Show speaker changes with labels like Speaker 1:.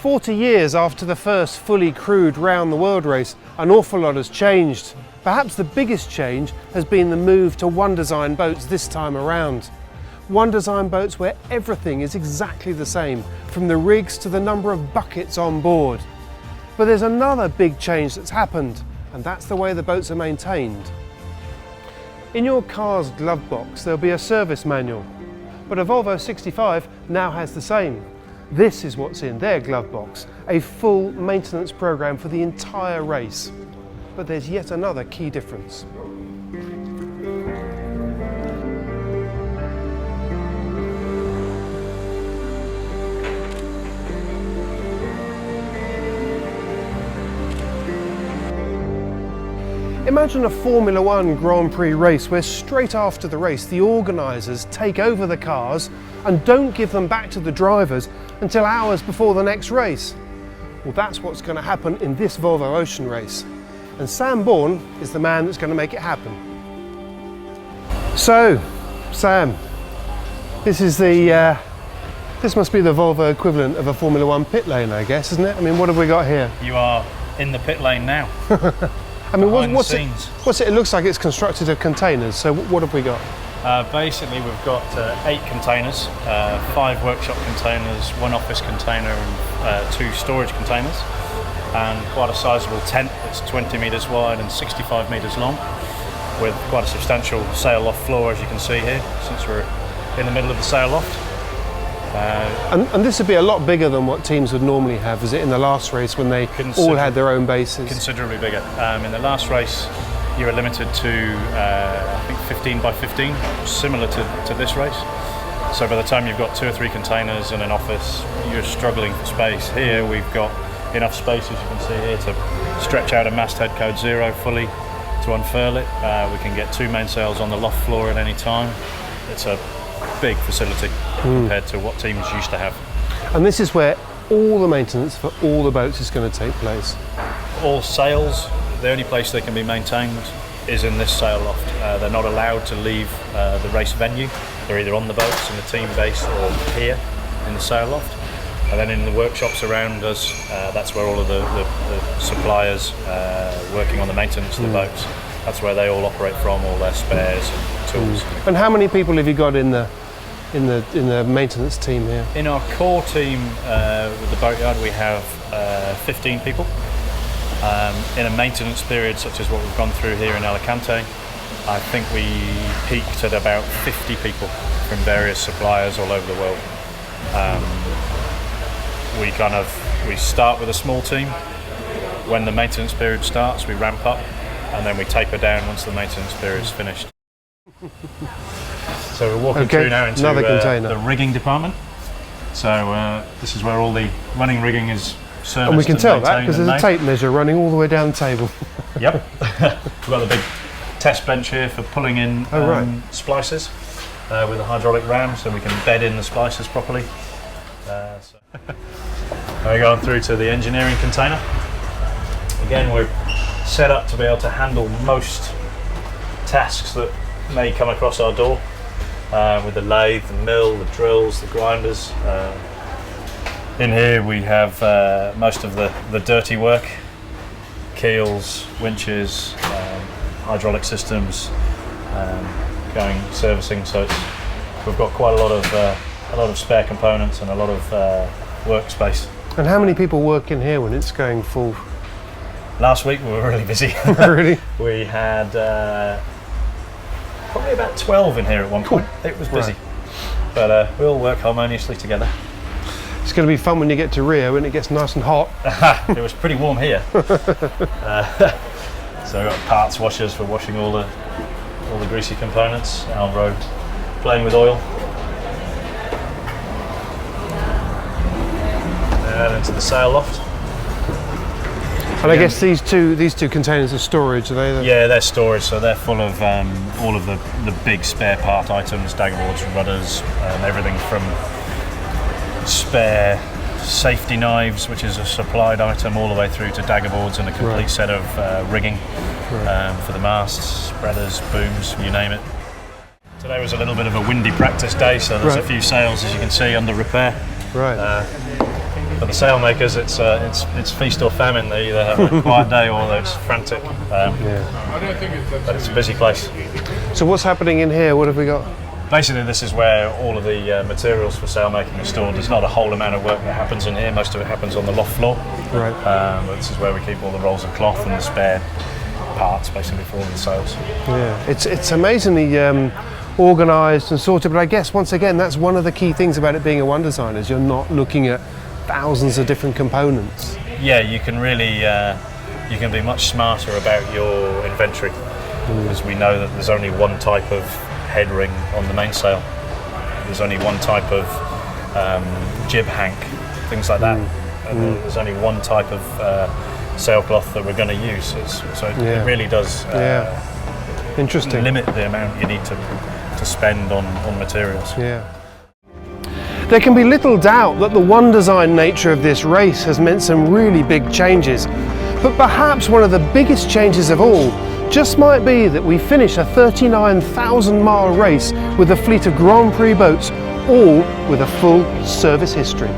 Speaker 1: 40 years after the first fully crewed round the world race, an awful lot has changed. Perhaps the biggest change has been the move to one design boats this time around. One design boats where everything is exactly the same, from the rigs to the number of buckets on board. But there's another big change that's happened, and that's the way the boats are maintained. In your car's glove box there'll be a service manual, but a Volvo 65 now has the same. This is what's in their glove box, a full maintenance programme for the entire race. But there's yet another key difference. Imagine a Formula One Grand Prix race where straight after the race the organisers take over the cars and don't give them back to the drivers until hours before the next race. Well, that's what's going to happen in this Volvo Ocean Race. And Sam Bourne is the man that's going to make it happen. So, Sam, this is this must be the Volvo equivalent of a Formula One pit lane, I guess, isn't it? I mean, what have we got here?
Speaker 2: You are in the pit lane now.
Speaker 1: I mean, what's it? It looks like it's constructed of containers. So what have we got?
Speaker 2: Basically, we've got 8 containers, 5 workshop containers, 1 office container, and 2 storage containers, and quite a sizable tent that's 20 metres wide and 65 metres long, with quite a substantial sail loft floor, as you can see here, since we're in the middle of the sail loft.
Speaker 1: And this would be a lot bigger than what teams would normally have, is it, in the last race when they all had their own bases?
Speaker 2: Considerably bigger. In the last race you were limited to I think 15 by 15, similar to this race. So by the time you've got 2 or 3 containers and an office, you're struggling for space. Here we've got enough space, as you can see here, to stretch out a masthead code 0 fully, to unfurl it. We can get 2 mainsails on the loft floor at any time. It's a big facility compared to what teams used to have.
Speaker 1: And this is where all the maintenance for all the boats is going to take place?
Speaker 2: All sails, the only place they can be maintained is in this sail loft. They're not allowed to leave the race venue. They're either on the boats in the team base or here in the sail loft. And then in the workshops around us, that's where all of the suppliers working on the maintenance of the boats, that's where they all operate from, all their spares and tools.
Speaker 1: And how many people have you got in the maintenance team here?
Speaker 2: In our core team with the Boatyard, we have 15 people. In a maintenance period such as what we've gone through here in Alicante, I think we peaked at about 50 people from various suppliers all over the world. We start with a small team. When the maintenance period starts, we ramp up, and then we taper down once the maintenance period is finished. So we're walking through now into the rigging department. So this is where all the running rigging is serviced. And
Speaker 1: we can tell that because there's a tape measure running all the way down the table.
Speaker 2: Yep. We've got the big test bench here for pulling in splices with a hydraulic ram, so we can bed in the splices properly. Now we go on through to the engineering container. Again, we're set up to be able to handle most tasks that may come across our door, with the lathe, the mill, the drills, the grinders. In here we have most of the dirty work, keels, winches, hydraulic systems, servicing. So we've got quite a lot of spare components and a lot of workspace. And
Speaker 1: how many people work in here when it's going full?
Speaker 2: Last week we were really busy.
Speaker 1: Really?
Speaker 2: We had probably about 12 in here at one point. It was busy. But we all work harmoniously together.
Speaker 1: It's going to be fun when you get to Rio and it gets nice and hot.
Speaker 2: It was pretty warm here. So we've got parts washers for washing all the greasy components. Alvaro playing with oil. And into the sail loft.
Speaker 1: And I guess these two containers are storage, are they?
Speaker 2: Yeah, they're storage, so they're full of all of the big spare part items, daggerboards, rudders, everything from spare safety knives, which is a supplied item, all the way through to daggerboards and a complete set of rigging for the masts, spreaders, booms, you name it. Today was a little bit of a windy practice day, so there's a few sails, as you can see, under repair.
Speaker 1: Right.
Speaker 2: But the Sailmakers, it's feast or famine. They either have a quiet day or it's frantic. But it's a busy place.
Speaker 1: So what's happening in here? What have we got?
Speaker 2: Basically, this is where all of the materials for sailmaking are stored. There's not a whole amount of work that happens in here. Most of it happens on the loft floor.
Speaker 1: Right.
Speaker 2: But this is where we keep all the rolls of cloth and the spare parts, basically, for all the sails.
Speaker 1: Yeah, it's amazingly organised and sorted. But I guess once again, that's one of the key things about it being a one design is you're not looking at thousands of different components.
Speaker 2: Yeah, you can really you can be much smarter about your inventory because we know that there's only one type of head ring on the mainsail. There's only one type of jib hank, things like that. And there's only one type of sailcloth that we're going to use. It really does
Speaker 1: interesting.
Speaker 2: Limit the amount you need to spend on materials.
Speaker 1: Yeah. There can be little doubt that the one design nature of this race has meant some really big changes. But perhaps one of the biggest changes of all just might be that we finish a 39,000-mile race with a fleet of Grand Prix boats, all with a full service history.